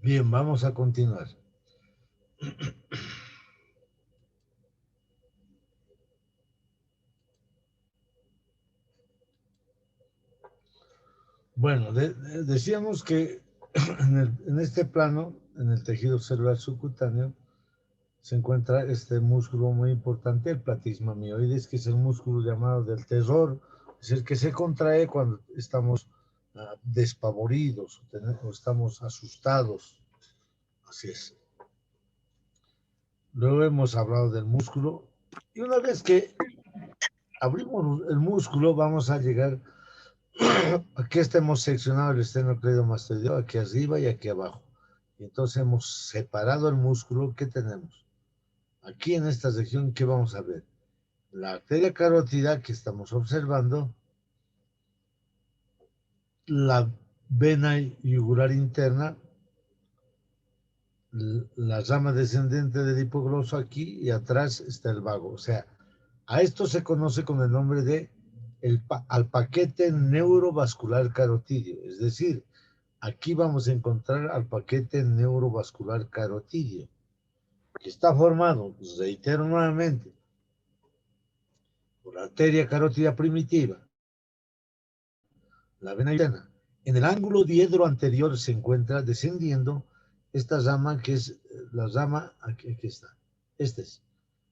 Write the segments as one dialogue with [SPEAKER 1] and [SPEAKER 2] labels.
[SPEAKER 1] Bien, vamos a continuar. Bueno, decíamos que en este plano, en el tejido celular subcutáneo, se encuentra este músculo muy importante, el platisma mioides, que es el músculo llamado del terror, es el que se contrae cuando estamos despavoridos o estamos asustados. Así es. Luego hemos hablado del músculo y una vez que abrimos el músculo vamos a llegar. Aquí hemos seccionado el esternocleidomastoideo, aquí arriba y aquí abajo. Y entonces hemos separado el músculo. ¿Qué tenemos? Aquí en esta región, ¿qué vamos a ver? La arteria carótida que estamos observando, la vena yugular interna, la rama descendente del hipogloso aquí y atrás está el vago. O sea, a esto se conoce con el nombre de al paquete neurovascular carotidio. Es decir, aquí vamos a encontrar al paquete neurovascular carotidio, que está formado, pues, reitero nuevamente, por la arteria carótida primitiva, la vena interna. En el ángulo diedro anterior se encuentra descendiendo esta rama que es la rama, aquí está, esta es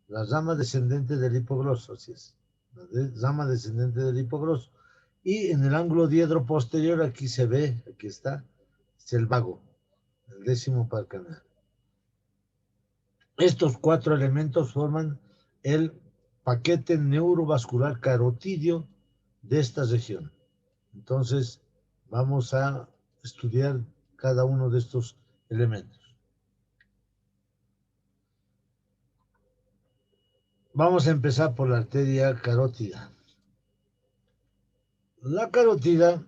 [SPEAKER 1] la rama descendente del hipogloso, así es, la rama descendente del hipogloso. Y en el ángulo diedro posterior, aquí se ve, aquí está, es el vago, el décimo par canal. Estos cuatro elementos forman el paquete neurovascular carotidio de esta región. Entonces, vamos a estudiar cada uno de estos elementos. Vamos a empezar por la arteria carótida. La carótida,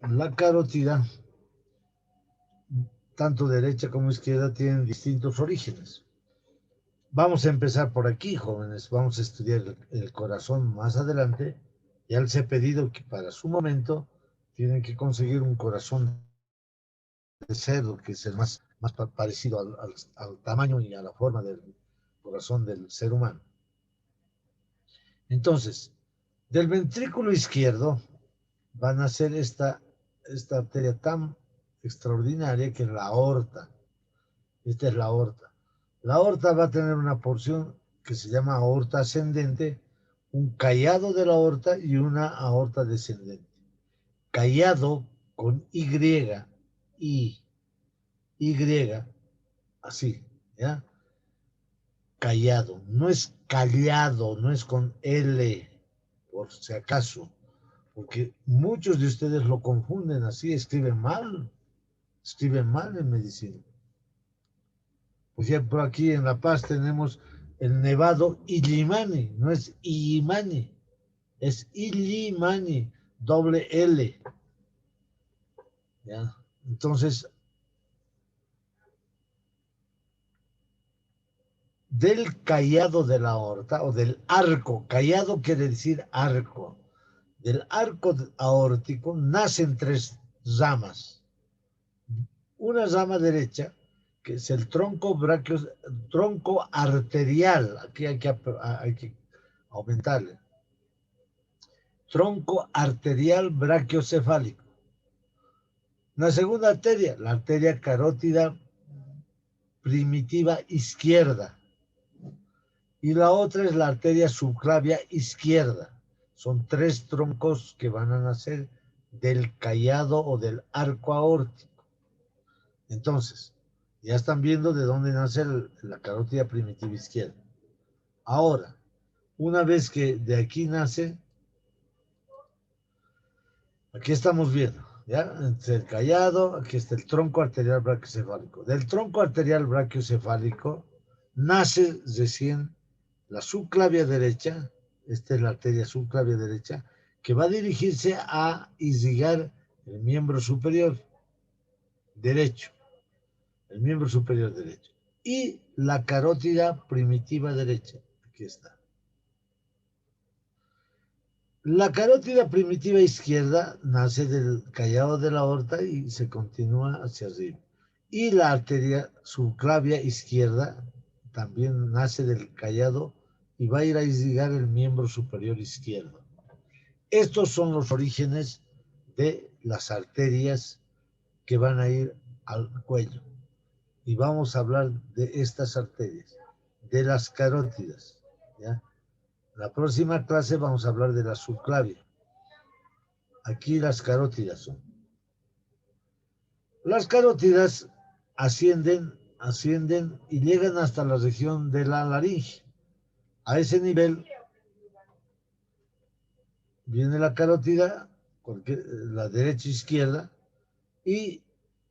[SPEAKER 1] la carótida, tanto derecha como izquierda, tienen distintos orígenes. Vamos a empezar por aquí, jóvenes. Vamos a estudiar el corazón más adelante. Ya les he pedido que para su momento tienen que conseguir un corazón de cerdo, que es el más parecido al tamaño y a la forma del corazón del ser humano. Entonces, del ventrículo izquierdo van a ser esta arteria tan extraordinaria que es la aorta. Esta es la aorta. La aorta va a tener una porción que se llama aorta ascendente, un callado de la aorta y una aorta descendente. Callado con Y, así, ¿ya? Callado, no es callado, no es con L, por si acaso, porque muchos de ustedes lo confunden así, escriben mal en medicina. Por ejemplo, aquí en La Paz tenemos el Nevado Illimani, no es Illimani, es Illimani, doble L. ¿Ya? Entonces, del callado de la aorta o del arco, callado quiere decir arco, del arco aórtico nacen tres ramas. Una rama derecha, que es el tronco arterial, aquí hay que aumentarle, tronco arterial brachiocefálico. La segunda arteria, la arteria carótida primitiva izquierda. Y la otra es la arteria subclavia izquierda. Son tres troncos que van a nacer del callado o del arco aórtico. Entonces, ya están viendo de dónde nace la carótida primitiva izquierda. Ahora, una vez que de aquí nace, aquí estamos viendo, ¿ya? Entre el callado, aquí está el tronco arterial brachiocefálico. Del tronco arterial brachiocefálico nace recién la subclavia derecha, esta es la arteria subclavia derecha, que va a dirigirse a irrigar el miembro superior derecho, el miembro superior derecho. Y la carótida primitiva derecha, aquí está. La carótida primitiva izquierda nace del callado de la aorta y se continúa hacia arriba. Y la arteria subclavia izquierda también nace del callado y va a ir a irrigar el miembro superior izquierdo. Estos son los orígenes de las arterias que van a ir al cuello. Y vamos a hablar de estas arterias, de las carótidas. ¿Ya? La próxima clase vamos a hablar de la subclavia. Aquí las carótidas son. Las carótidas ascienden y llegan hasta la región de la laringe. A ese nivel viene la carótida, la derecha e izquierda, y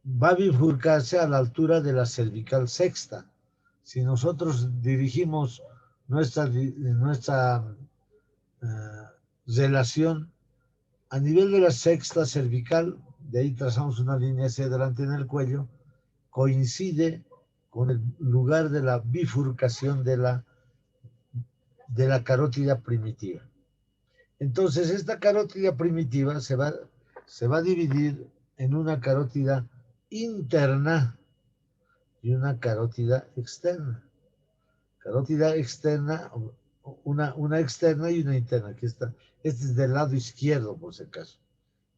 [SPEAKER 1] va a bifurcarse a la altura de la cervical sexta. Si nosotros dirigimos nuestra relación a nivel de la sexta cervical, de ahí trazamos una línea hacia adelante en el cuello, coincide con el lugar de la bifurcación de la carótida primitiva. Entonces, esta carótida primitiva se va a dividir en una carótida interna y una carótida externa. Carótida externa, una externa y una interna. Aquí está. Este es del lado izquierdo, por si acaso.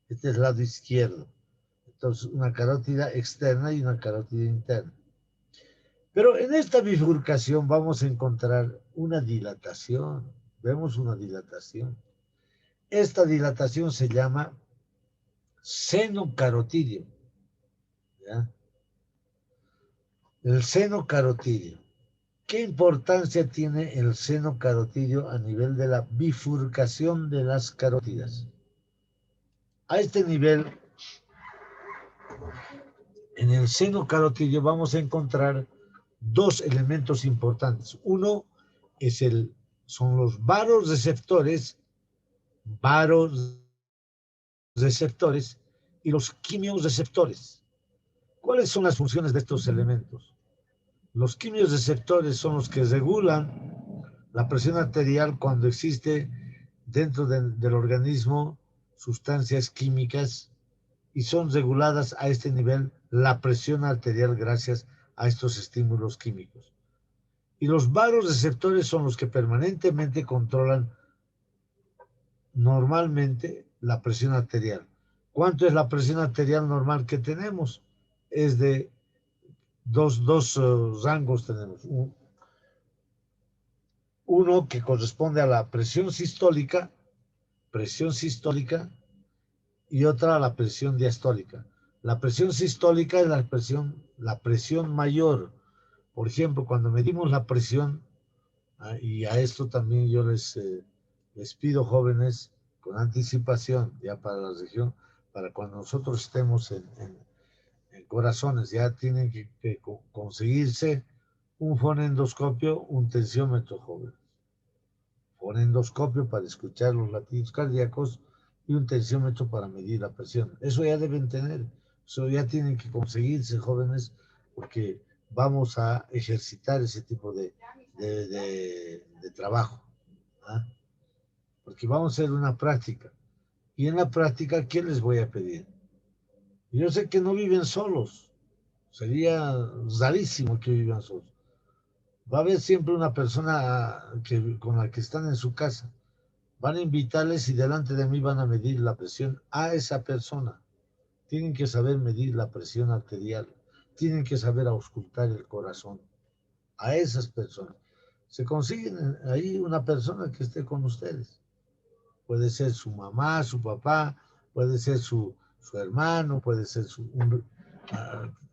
[SPEAKER 1] Este es el lado izquierdo. Entonces, una carótida externa y una carótida interna. Pero en esta bifurcación vamos a encontrar una dilatación. Vemos una dilatación. Esta dilatación se llama seno carotidio. ¿Ya? El seno carotidio. ¿Qué importancia tiene el seno carotidio a nivel de la bifurcación de las carótidas? A este nivel, en el seno carotidio vamos a encontrar dos elementos importantes. Uno son los varos receptores y los quimiorreceptores. ¿Cuáles son las funciones de estos elementos? Los quimiorreceptores son los que regulan la presión arterial cuando existe dentro del organismo sustancias químicas y son reguladas a este nivel la presión arterial gracias a estos estímulos químicos. Y los varoreceptores son los que permanentemente controlan normalmente la presión arterial. ¿Cuánto es la presión arterial normal que tenemos? Es de dos rangos tenemos. Uno que corresponde a la presión sistólica, y otra a la presión diastólica. La presión sistólica es la presión mayor. Por ejemplo, cuando medimos la presión, y a esto también yo les pido, jóvenes, con anticipación, ya para la región, para cuando nosotros estemos en corazones, ya tienen que conseguirse un fonendoscopio, un tensiómetro, jóvenes. Fonendoscopio para escuchar los latidos cardíacos y un tensiómetro para medir la presión. Eso ya deben tener, eso ya tienen que conseguirse, jóvenes, porque vamos a ejercitar ese tipo de trabajo. ¿Ah? Porque vamos a hacer una práctica. Y en la práctica, ¿qué les voy a pedir? Yo sé que no viven solos. Sería rarísimo que vivan solos. Va a haber siempre una persona con la que están en su casa. Van a invitarles y delante de mí van a medir la presión a esa persona. Tienen que saber medir la presión arterial. Tienen que saber auscultar el corazón. A esas personas. Se consiguen ahí una persona que esté con ustedes. Puede ser su mamá, su papá, puede ser su hermano, puede ser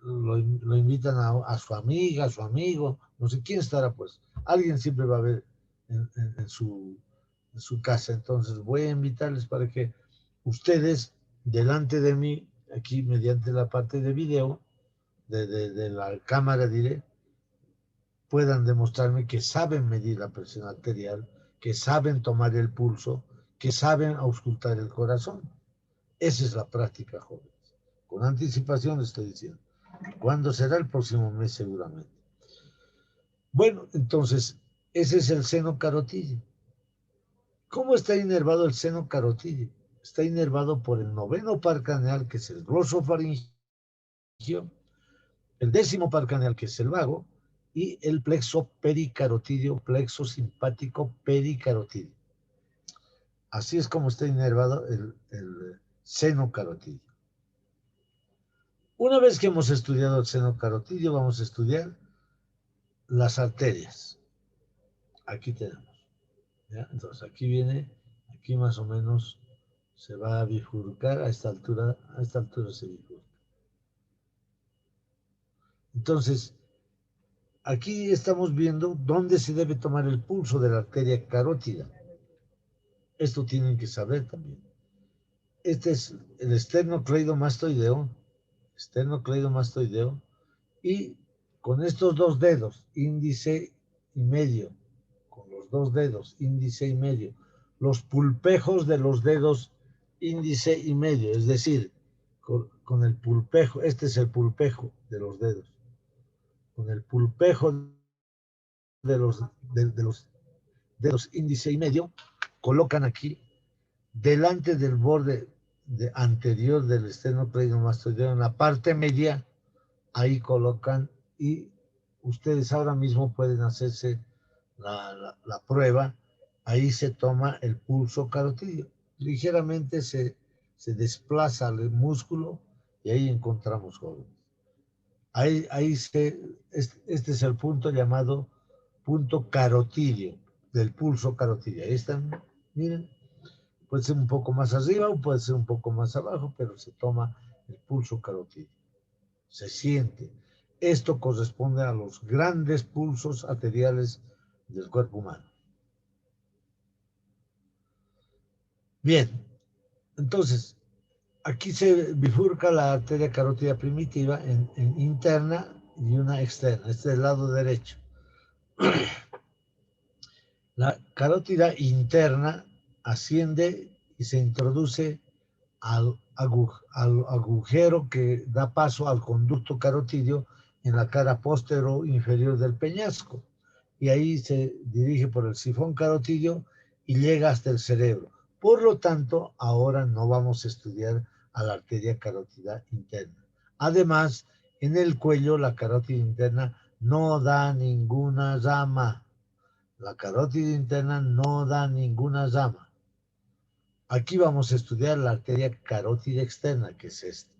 [SPEAKER 1] lo invitan a su amiga, a su amigo, no sé quién estará, pues. Alguien siempre va a haber en su casa. Entonces voy a invitarles para que ustedes, delante de mí, aquí mediante la parte de video, de la cámara, diré, puedan demostrarme que saben medir la presión arterial, que saben tomar el pulso, que saben auscultar el corazón. Esa es la práctica, jóvenes. Con anticipación estoy diciendo. ¿Cuándo será? El próximo mes seguramente. Bueno, entonces, ese es el seno carotidio. ¿Cómo está inervado el seno carotídeo? Está inervado por el noveno par craneal, que es el glosofaringio, el décimo par craneal, que es el vago, y el plexo pericarotídeo, plexo simpático pericarotídeo. Así es como está inervado el seno carotídeo. Una vez que hemos estudiado el seno carotídeo, vamos a estudiar las arterias. Aquí tenemos. ¿Ya? Entonces aquí viene, aquí más o menos se va a bifurcar a esta altura se bifurca. Entonces, aquí estamos viendo dónde se debe tomar el pulso de la arteria carótida. Esto tienen que saber también. Este es el esternocleidomastoideo, y con estos dos dedos, índice y medio, con los dos dedos, índice y medio, los pulpejos de los dedos índice y medio, es decir, con el pulpejo, este es el pulpejo de los dedos, con el pulpejo de los dedos índice y medio, colocan aquí, delante del borde anterior del esternocleidomastoideo, en la parte media, ahí colocan, y ustedes ahora mismo pueden hacerse la prueba. Ahí se toma el pulso carotídeo. Ligeramente se desplaza el músculo y ahí encontramos jóvenes. Este es el punto llamado punto carotídeo, del pulso carotídeo. Ahí están, miren, puede ser un poco más arriba o puede ser un poco más abajo, pero se toma el pulso carotídeo. Se siente. Esto corresponde a los grandes pulsos arteriales del cuerpo humano. Bien, entonces, aquí se bifurca la arteria carótida primitiva en interna y una externa. Este es el lado derecho. La carótida interna asciende y se introduce al agujero que da paso al conducto carotídeo en la cara posterior inferior del peñasco. Y ahí se dirige por el sifón carotídeo y llega hasta el cerebro. Por lo tanto, ahora no vamos a estudiar a la arteria carótida interna. Además, en el cuello la carótida interna no da ninguna rama. La carótida interna no da ninguna rama. Aquí vamos a estudiar la arteria carótida externa, que es esta.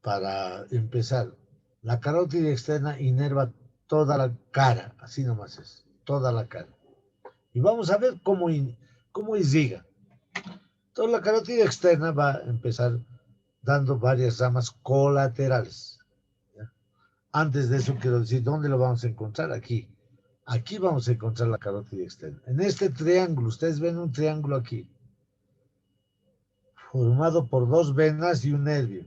[SPEAKER 1] Para empezar, la carótida externa inerva toda la cara, así nomás es, toda la cara. Y vamos a ver cómo irriga. Entonces la carótida externa va a empezar dando varias ramas colaterales. ¿Ya? Antes de eso quiero decir, ¿dónde lo vamos a encontrar? Aquí. Aquí vamos a encontrar la carótida externa. En este triángulo, ustedes ven un triángulo aquí, formado por dos venas y un nervio.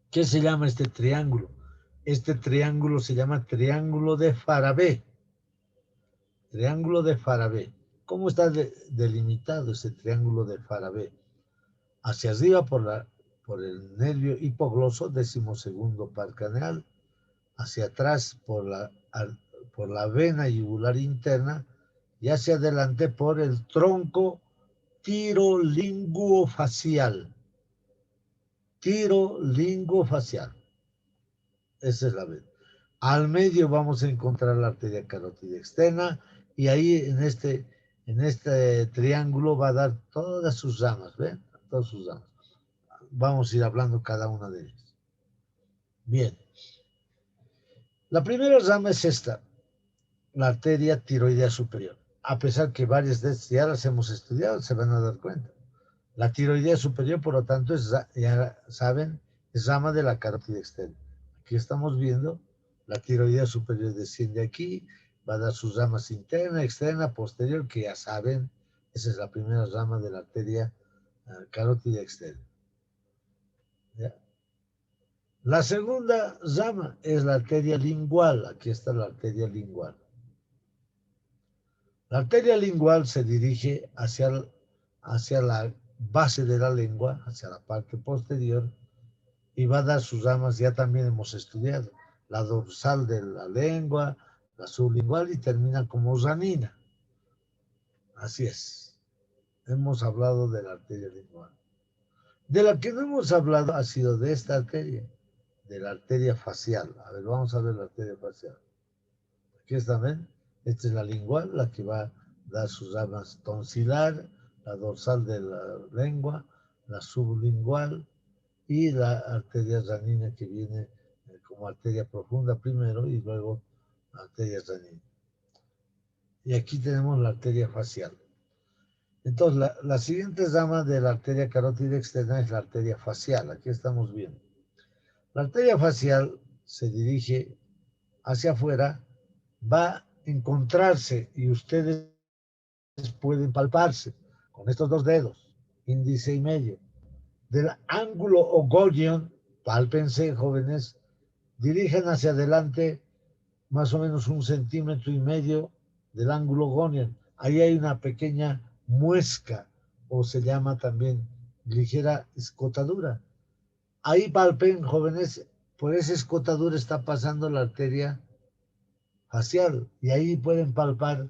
[SPEAKER 1] ¿Qué se llama este triángulo? Este triángulo se llama triángulo de Farabé. Triángulo de Farabé. ¿Cómo está delimitado ese triángulo de Farabé? Hacia arriba por el nervio hipogloso, 12º par craneal. Hacia atrás por la vena yugular interna. Y hacia adelante por el tronco tirolinguofacial. Tirolinguofacial. Esa es la vena. Al medio vamos a encontrar la arteria carótida externa y ahí en este triángulo va a dar todas sus ramas, ¿ven? Todas sus ramas. Vamos a ir hablando cada una de ellas. Bien. La primera rama es esta, la arteria tiroidea superior. A pesar que varias de estas ya las hemos estudiado, se van a dar cuenta. La tiroidea superior, por lo tanto, ya saben, es rama de la carótida externa. Aquí estamos viendo la tiroidea superior desciende aquí, va a dar sus ramas interna, externa, posterior, que ya saben, esa es la primera rama de la arteria carótida externa. ¿Ya? La segunda rama es la arteria lingual. Aquí está la arteria lingual. La arteria lingual se dirige hacia la base de la lengua, hacia la parte posterior, y va a dar sus ramas, ya también hemos estudiado, la dorsal de la lengua, la sublingual y termina como ranina. Así es. Hemos hablado de la arteria lingual. De la que no hemos hablado ha sido de esta arteria, de la arteria facial. A ver, vamos a ver la arteria facial. Aquí está, ¿ven? Esta es la lingual, la que va a dar sus ramas tonsilar, la dorsal de la lengua, la sublingual y la arteria ranina que viene como arteria profunda primero y luego la arteria ranina. Y aquí tenemos la arteria facial. Entonces, la siguiente rama de la arteria carótida externa es la arteria facial. Aquí estamos viendo. La arteria facial se dirige hacia afuera, va a encontrarse y ustedes pueden palparse con estos dos dedos, índice y medio, del ángulo ogonion, pálpense jóvenes, dirigen hacia adelante más o menos 1,5 centímetros del ángulo ogonion. Ahí hay una pequeña muesca, o se llama también ligera escotadura. Ahí palpen, jóvenes, por esa escotadura está pasando la arteria facial y ahí pueden palpar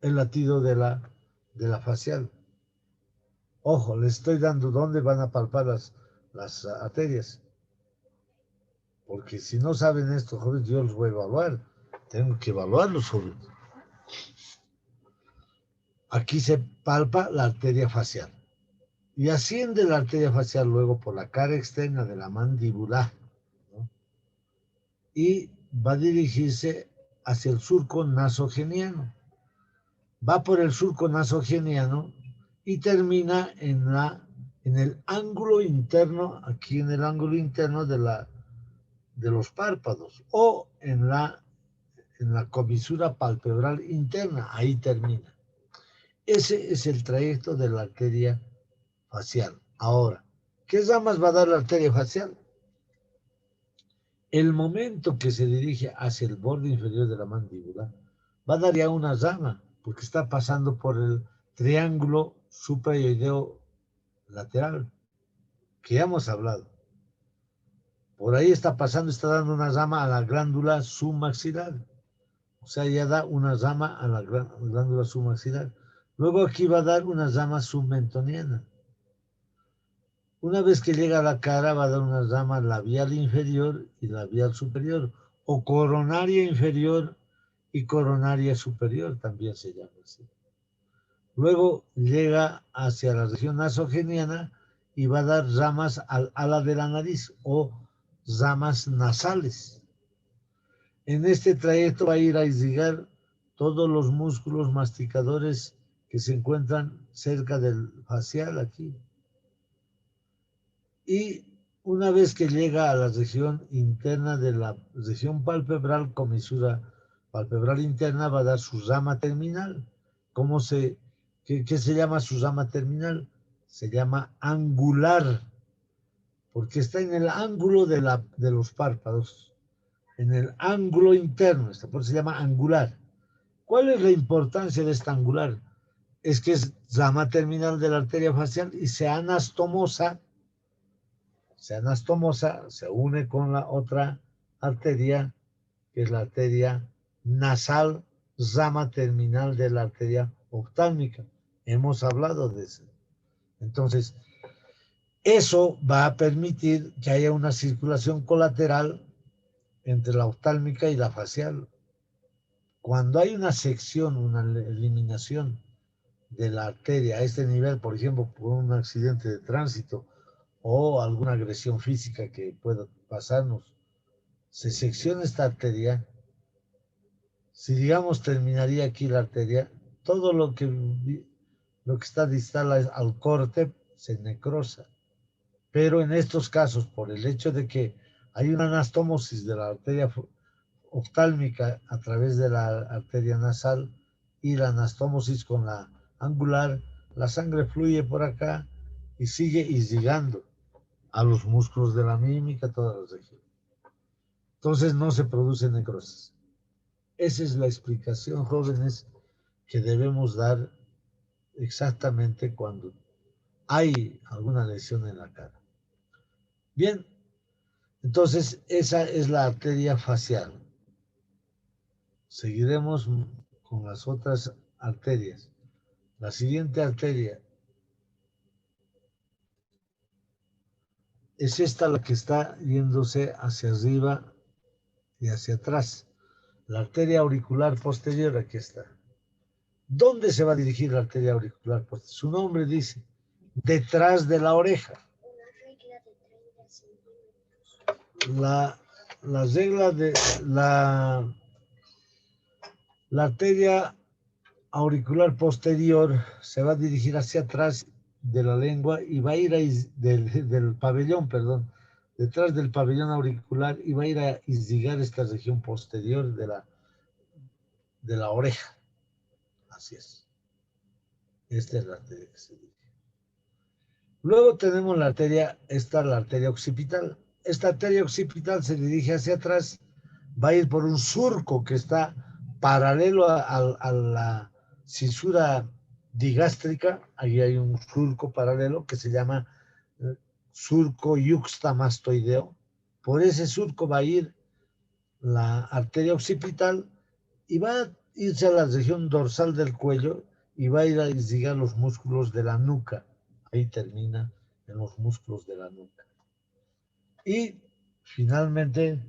[SPEAKER 1] el latido de la facial. Ojo, les estoy dando dónde van a palpar las arterias. Porque si no saben esto, jóvenes, yo los voy a evaluar. Tengo que evaluarlos, jóvenes. Aquí se palpa la arteria facial. Y asciende la arteria facial luego por la cara externa de la mandíbula, ¿no? Y va a dirigirse hacia el surco nasogeniano. Va por el surco nasogeniano y termina en el ángulo interno, aquí en el ángulo interno de los párpados, o en la comisura palpebral interna, ahí termina. Ese es el trayecto de la arteria facial. Ahora, ¿qué ramas va a dar la arteria facial? El momento que se dirige hacia el borde inferior de la mandíbula, va a dar ya una rama, porque está pasando por el triángulo suprayoideo lateral, que ya hemos hablado. Por ahí está pasando, está dando una rama a la glándula submaxilar. O sea, ya da una rama a la glándula submaxilar. Luego aquí va a dar una rama submentoniana. Una vez que llega a la cara, va a dar una rama labial inferior y labial superior, o coronaria inferior y coronaria superior, también se llama así. Luego llega hacia la región nasogeniana y va a dar ramas al ala de la nariz o ramas nasales. En este trayecto va a ir a irrigar todos los músculos masticadores que se encuentran cerca del facial aquí. Y una vez que llega a la región interna de la región palpebral, comisura palpebral interna, va a dar su rama terminal. ¿Qué se llama su rama terminal? Se llama angular, porque está en el ángulo de los párpados, en el ángulo interno, por eso se llama angular. ¿Cuál es la importancia de esta angular? Es que es rama terminal de la arteria facial y se anastomosa, se une con la otra arteria, que es la arteria nasal, rama terminal de la arteria oftálmica. Hemos hablado de eso. Entonces, eso va a permitir que haya una circulación colateral entre la oftálmica y la facial. Cuando hay una sección, una eliminación de la arteria a este nivel, por ejemplo, por un accidente de tránsito o alguna agresión física que pueda pasarnos, se secciona esta arteria, si digamos terminaría aquí la arteria, todo lo que está distal al corte se necrosa. Pero en estos casos, por el hecho de que hay una anastomosis de la arteria oftálmica a través de la arteria nasal y la anastomosis con la angular, la sangre fluye por acá y sigue irrigando a los músculos de la mímica, todas las regiones. Entonces no se produce necrosis. Esa es la explicación, jóvenes, que debemos dar exactamente cuando hay alguna lesión en la cara. Bien, entonces esa es la arteria facial. Seguiremos con las otras arterias. La siguiente arteria es esta, la que está yéndose hacia arriba y hacia atrás. La arteria auricular posterior, aquí está. ¿Dónde se va a dirigir la arteria auricular posterior? Su nombre dice, detrás de la oreja. La regla de la arteria auricular posterior se va a dirigir hacia atrás de la lengua y va a ir del pabellón, perdón, detrás del pabellón auricular, y va a ir a irrigar esta región posterior de la oreja. Así es. Esta es la arteria que se dirige. Luego tenemos la arteria occipital. Esta arteria occipital se dirige hacia atrás, va a ir por un surco que está paralelo a la cisura digástrica. Ahí hay un surco paralelo que se llama surco yuxtamastoideo. Por ese surco va a ir la arteria occipital y va a irse a la región dorsal del cuello y va a ir a irrigar los músculos de la nuca. Ahí termina en los músculos de la nuca. Y finalmente,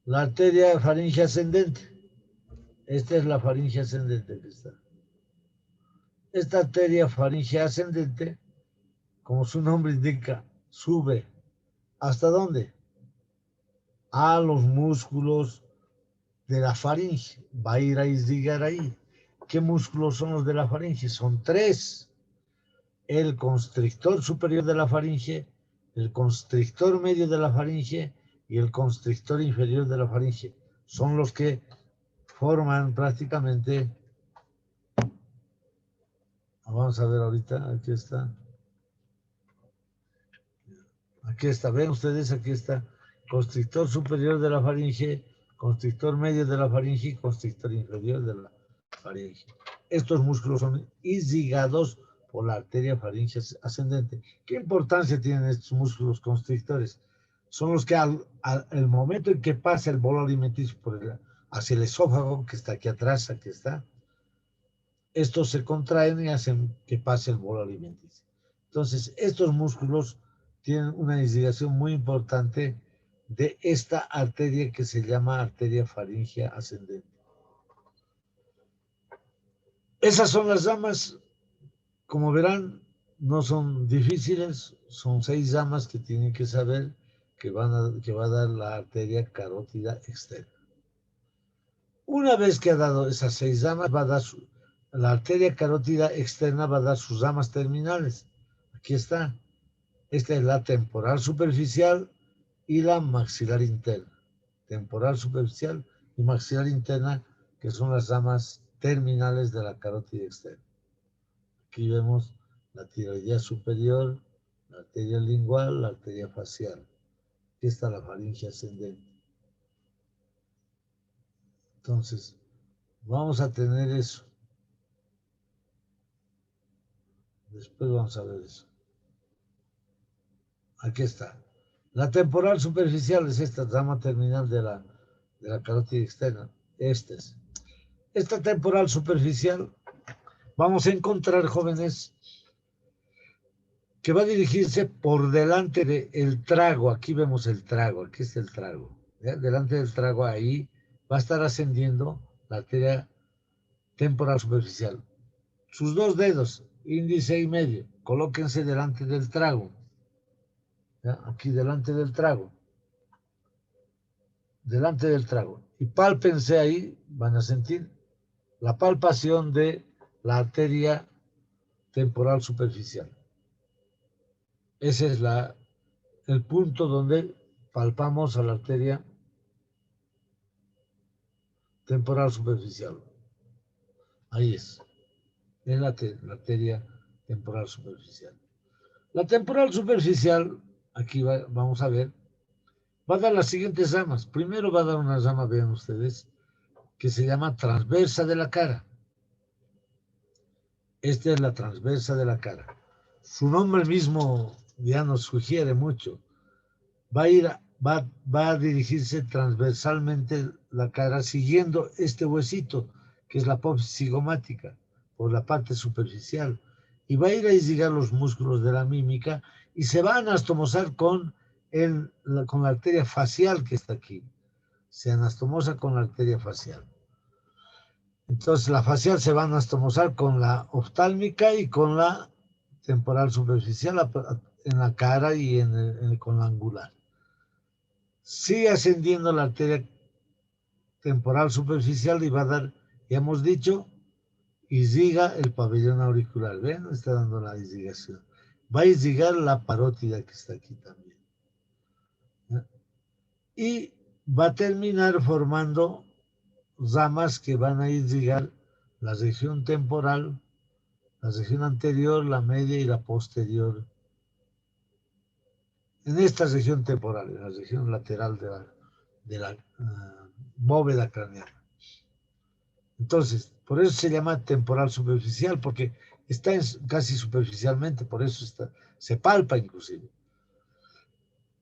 [SPEAKER 1] la arteria faringe ascendente. Esta es la faringe ascendente que está. Esta arteria faringe ascendente, como su nombre indica, sube. ¿Hasta dónde? A los músculos de la faringe. Va a ir a irrigar ahí. ¿Qué músculos son los de la faringe? Son 3. El constrictor superior de la faringe, el constrictor medio de la faringe y el constrictor inferior de la faringe. Son los que forman prácticamente. Vamos a ver ahorita, aquí está. Aquí está, ven ustedes, aquí está. Constrictor superior de la faringe, constrictor medio de la faringe y constrictor inferior de la faringe. Estos músculos son irrigados por la arteria faringe ascendente. ¿Qué importancia tienen estos músculos constrictores? Son los que al momento en que pasa el bolo alimenticio hacia el esófago, que está aquí atrás, aquí está, estos se contraen y hacen que pase el bolo alimenticio. Entonces, estos músculos tienen una irrigación muy importante de esta arteria que se llama arteria faríngea ascendente. Esas son las ramas, como verán, no son difíciles, son 6 ramas que tienen que saber que va a dar la arteria carótida externa. Una vez que ha dado esas 6 ramas, va a dar la arteria carótida externa va a dar sus ramas terminales. Aquí está. Esta es la temporal superficial y la maxilar interna. Temporal superficial y maxilar interna, que son las ramas terminales de la carótida externa. Aquí vemos la tiroidea superior, la arteria lingual, la arteria facial. Aquí está la faringe ascendente. Entonces, vamos a tener eso. Después vamos a ver eso. Aquí está. La temporal superficial es esta rama terminal de la carótida externa. Esta temporal superficial, vamos a encontrar, jóvenes, que va a dirigirse por delante del trago. Aquí vemos el trago, aquí está el trago. ¿Ya? Delante del trago, ahí va a estar ascendiendo la arteria temporal superficial. Sus 2 dedos, índice y medio, colóquense delante del trago. ¿Ya? Aquí delante del trago. Delante del trago. Y pálpense ahí, van a sentir la palpación de la arteria temporal superficial. Ese es el punto donde palpamos a la arteria temporal superficial. Ahí es la arteria temporal superficial. La temporal superficial, aquí vamos a ver, va a dar las siguientes ramas. Primero va a dar una rama, vean ustedes, que se llama transversa de la cara. Esta es la transversa de la cara. Su nombre mismo ya nos sugiere mucho. Va a ir va a dirigirse transversalmente la cara siguiendo este huesito, que es la apófisis cigomática, por la parte superficial, y va a ir a irrigar los músculos de la mímica y se va a anastomosar con la arteria facial que está aquí. Se anastomosa con la arteria facial. Entonces la facial se va a anastomosar con la oftálmica y con la temporal superficial en la cara y con la angular. Sigue ascendiendo la arteria temporal superficial y va a dar, ya hemos dicho, irriga el pabellón auricular. ¿Ven? Está dando la irrigación. Va a irrigar la parótida que está aquí también. ¿Ya? Y va a terminar formando ramas que van a irrigar la región temporal, la región anterior, la media y la posterior. En esta región temporal, en la región lateral de la bóveda craneana. Entonces, por eso se llama temporal superficial, porque está casi superficialmente, por eso se palpa inclusive.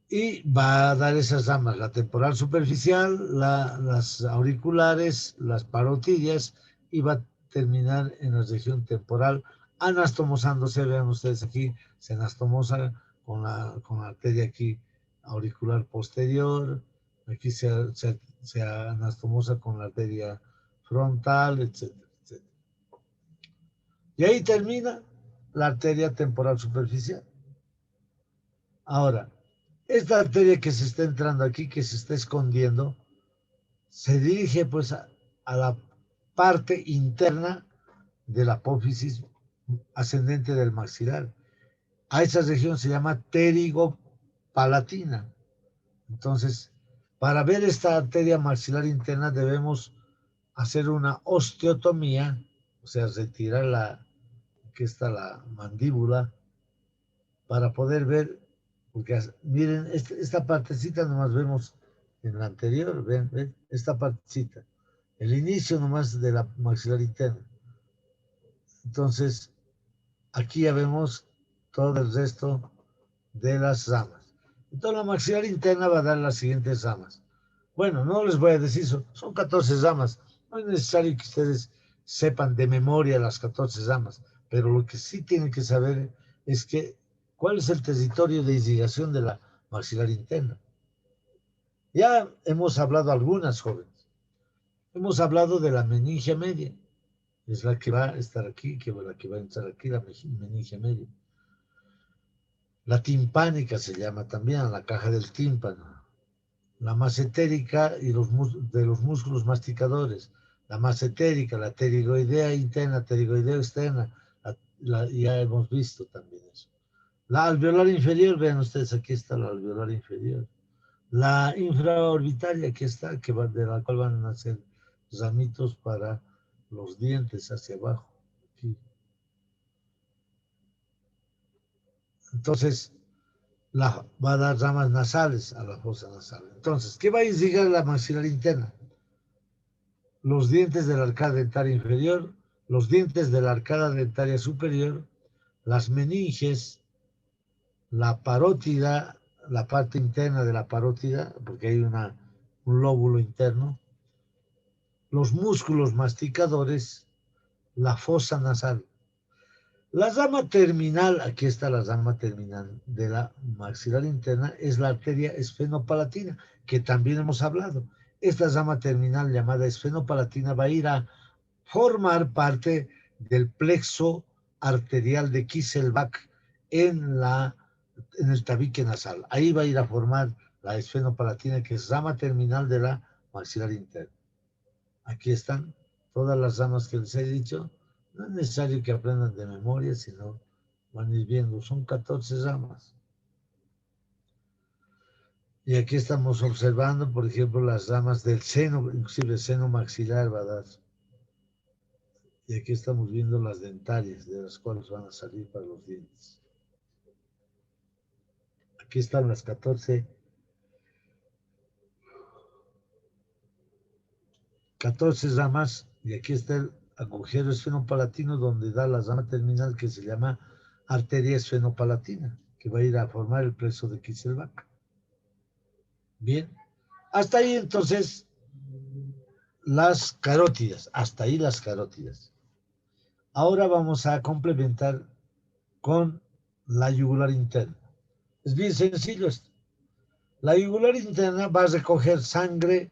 [SPEAKER 1] Y va a dar esas ramas, la temporal superficial, las auriculares, las parotidias, y va a terminar en la región temporal, anastomosándose, vean ustedes aquí, se anastomosa con la arteria aquí auricular posterior, aquí se anastomosa con la arteria frontal, etcétera, etcétera. Y ahí termina la arteria temporal superficial. Ahora, esta arteria que se está entrando aquí, que se está escondiendo, se dirige pues a la parte interna de la apófisis ascendente del maxilar. A esa región se llama pterigopalatina. Entonces, para ver esta arteria maxilar interna debemos hacer una osteotomía, o sea, retirar aquí está la mandíbula, para poder ver, porque miren, esta partecita nomás vemos en la anterior, ven, esta partecita, el inicio nomás de la maxilar interna. Entonces, aquí ya vemos todo el resto de las ramas. Entonces, la maxilar interna va a dar las siguientes ramas. Bueno, no les voy a decir, son 14 ramas. No es necesario que ustedes sepan de memoria las 14 ramas, pero lo que sí tienen que saber es cuál es el territorio de irrigación de la maxilar interna. Ya hemos hablado algunas, jóvenes. Hemos hablado de la meningia media, es la que va a estar aquí, la que va a entrar aquí, la meningia media. La timpánica se llama también, la caja del tímpano. La masentérica y de los músculos masticadores. La masentérica, la pterigoidea interna, pterigoidea externa, ya hemos visto también eso. La alveolar inferior, vean ustedes, aquí está la alveolar inferior. La infraorbitaria, aquí está, de la cual van a nacer ramitos para los dientes hacia abajo. Aquí. Entonces, va a dar ramas nasales a la fosa nasal. Entonces, ¿qué va a irrigar la maxilar interna? Los dientes de la arcada dentaria inferior, los dientes de la arcada dentaria superior, las meninges, la parótida, la parte interna de la parótida, porque hay un lóbulo interno, los músculos masticadores, la fosa nasal. La rama terminal, aquí está la rama terminal de la maxilar interna, es la arteria esfenopalatina, que también hemos hablado. Esta rama terminal llamada esfenopalatina va a ir a formar parte del plexo arterial de Kieselbach en el tabique nasal. Ahí va a ir a formar la esfenopalatina, que es rama terminal de la maxilar interna. Aquí están todas las ramas que les he dicho. No es necesario que aprendan de memoria, sino van a ir viendo. Son 14 ramas. Y aquí estamos observando, por ejemplo, las ramas del seno, inclusive el seno maxilar va a dar. Y aquí estamos viendo las dentarias, de las cuales van a salir para los dientes. Aquí están las 14 ramas, y aquí está el agujero esfenopalatino donde da la rama terminal que se llama arteria esfenopalatina, que va a ir a formar el plexo de Kieselbach. Bien, hasta ahí entonces las carótidas, hasta ahí las carótidas. Ahora vamos a complementar con la yugular interna. Es bien sencillo esto. La yugular interna va a recoger sangre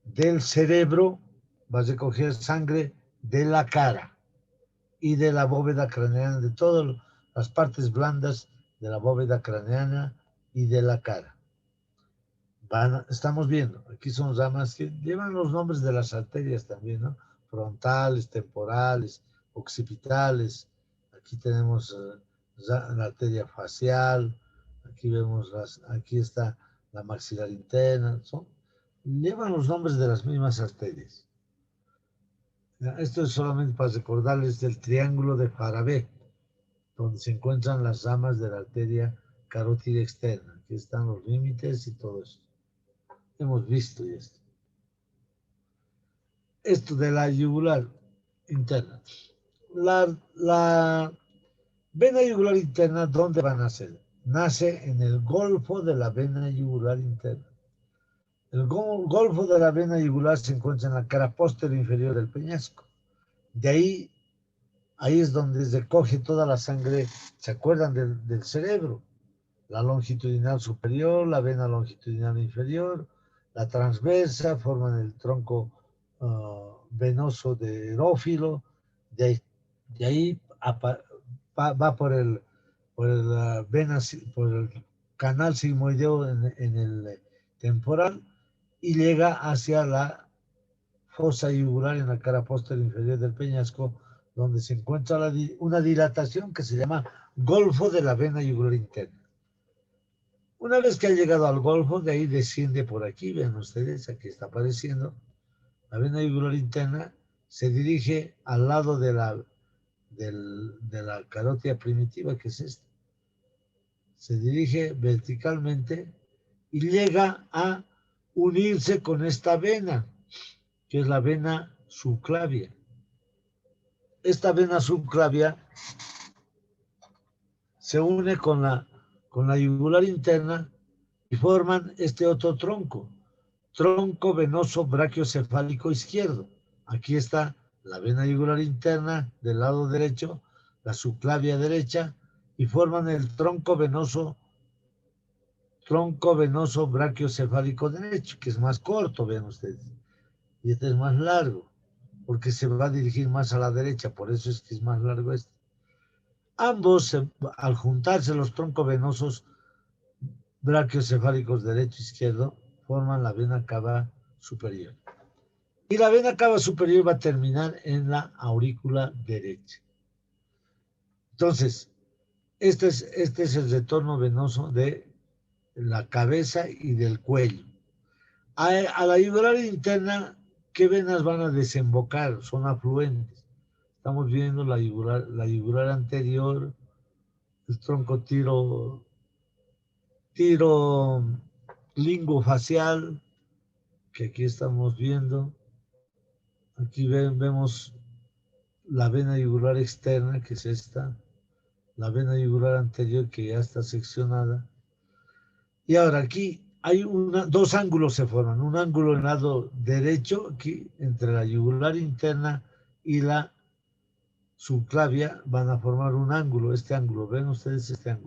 [SPEAKER 1] del cerebro, va a recoger sangre de la cara y de la bóveda craneana, de todas las partes blandas de la bóveda craneana y de la cara. Estamos viendo, aquí son ramas que llevan los nombres de las arterias también, ¿no? Frontales, temporales, occipitales. Aquí tenemos la arteria facial, aquí vemos aquí está la maxilar interna, llevan los nombres de las mismas arterias. Esto es solamente para recordarles del triángulo de Farabee, donde se encuentran las ramas de la arteria carótida externa. Aquí están los límites y todo eso. Hemos visto esto. Esto de la yugular interna. La vena yugular interna, ¿dónde va a nacer? Nace en el golfo de la vena yugular interna. El golfo de la vena yugular se encuentra en la cara posterior inferior del peñasco. De ahí es donde se coge toda la sangre, ¿se acuerdan del cerebro? La longitudinal superior, la vena longitudinal inferior, la transversa, forman el tronco venoso de erófilo, de ahí va por el canal sigmoideo en el temporal y llega hacia la fosa yugular en la cara posterior inferior del peñasco, donde se encuentra una dilatación que se llama golfo de la vena yugular interna. Una vez que ha llegado al golfo, de ahí desciende por aquí, ven ustedes, aquí está apareciendo, la vena yugular interna se dirige al lado de la carótida primitiva, que es esta. Se dirige verticalmente y llega a unirse con esta vena, que es la vena subclavia. Esta vena subclavia se une con la yugular interna y forman este otro tronco venoso brachiocefálico izquierdo. Aquí está la vena yugular interna del lado derecho, la subclavia derecha, y forman el tronco venoso brachiocefálico derecho, que es más corto, vean ustedes, y este es más largo, porque se va a dirigir más a la derecha, por eso es que es más largo este. Ambos, al juntarse los troncos venosos brachiocefálicos derecho e izquierdo, forman la vena cava superior. Y la vena cava superior va a terminar en la aurícula derecha. Entonces, este es el retorno venoso de la cabeza y del cuello. A la yugular interna, ¿qué venas van a desembocar? Son afluentes. Estamos viendo la yugular anterior, el tronco tiro lingofacial, que aquí estamos viendo. Aquí vemos la vena yugular externa, que es esta, la vena yugular anterior, que ya está seccionada. Y ahora aquí hay dos ángulos se forman, un ángulo en el lado derecho, aquí, entre la yugular interna y la subclavia, van a formar un ángulo, este ángulo, ven ustedes este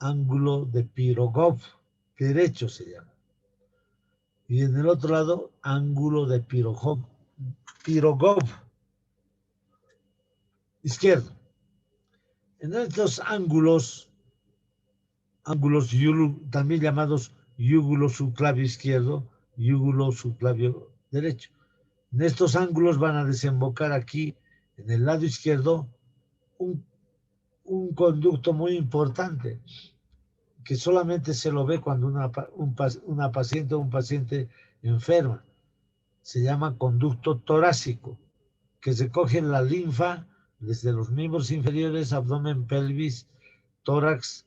[SPEAKER 1] ángulo de Pirogov, derecho se llama. Y en el otro lado, ángulo de Pirogov, izquierdo. En estos ángulos también llamados yúgulo subclavio izquierdo, yúgulo subclavio derecho. En estos ángulos van a desembocar aquí, en el lado izquierdo, un conducto muy importante, que solamente se lo ve cuando una paciente o un paciente enferma. Se llama conducto torácico, que recoge la linfa desde los miembros inferiores, abdomen, pelvis, tórax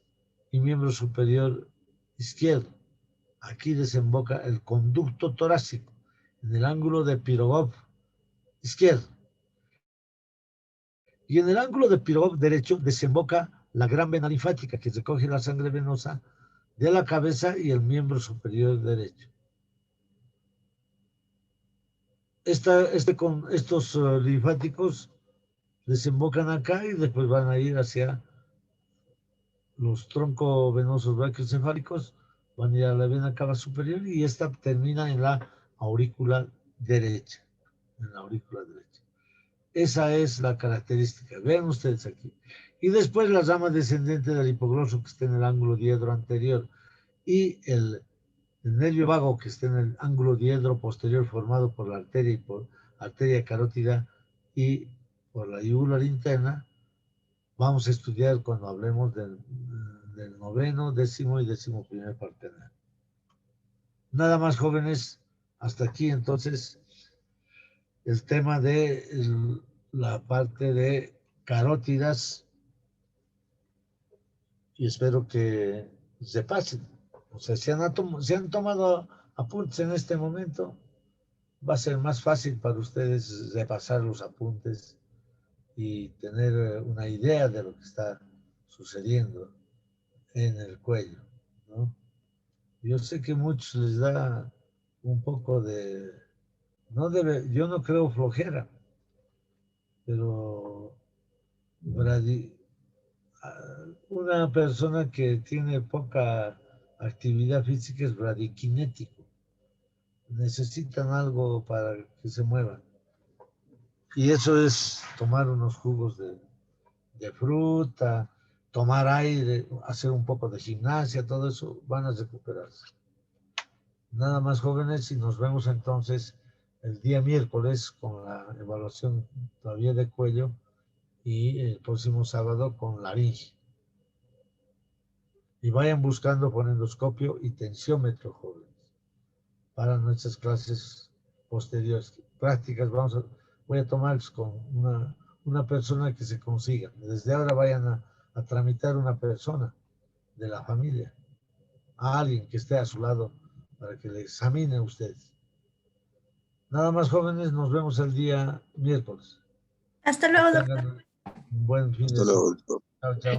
[SPEAKER 1] y miembro superior izquierdo. Aquí desemboca el conducto torácico en el ángulo de Pirogov izquierdo. Y en el ángulo de Pirogov derecho desemboca la gran vena linfática que recoge la sangre venosa de la cabeza y el miembro superior derecho. Estos linfáticos desembocan acá y después van a ir hacia los troncos venosos brachiocefálicos, van a ir a la vena cava superior y esta termina en la aurícula derecha. En la aurícula derecha. Esa es la característica. Vean ustedes aquí. Y después la rama descendente del hipogloso que está en el ángulo diedro anterior y el nervio vago que está en el ángulo diedro posterior formado por la arteria y por arteria carótida y por la yugular interna, vamos a estudiar cuando hablemos del noveno, décimo y 11º partenal. Nada más, jóvenes, hasta aquí entonces el tema de la parte de carótidas y espero que se pasen. O sea, si han tomado apuntes en este momento, va a ser más fácil para ustedes repasar los apuntes y tener una idea de lo que está sucediendo en el cuello, ¿no? Yo sé que a muchos les da un poco de... yo no creo flojera, pero una persona que tiene poca actividad física es bradiquinético. Necesitan algo para que se muevan. Y eso es tomar unos jugos de fruta, tomar aire, hacer un poco de gimnasia, todo eso van a recuperarse. Nada más, jóvenes, y nos vemos entonces el día miércoles con la evaluación todavía de cuello y el próximo sábado con laringe. Y vayan buscando fonendoscopio y tensiómetro, jóvenes, para nuestras clases posteriores. Prácticas voy a tomarles con una persona que se consiga. Desde ahora vayan a tramitar una persona de la familia, a alguien que esté a su lado para que le examine a ustedes. Nada más, jóvenes, nos vemos el día miércoles.
[SPEAKER 2] Hasta luego, doctor.
[SPEAKER 1] Tengan un buen fin de semana. Chao, chao.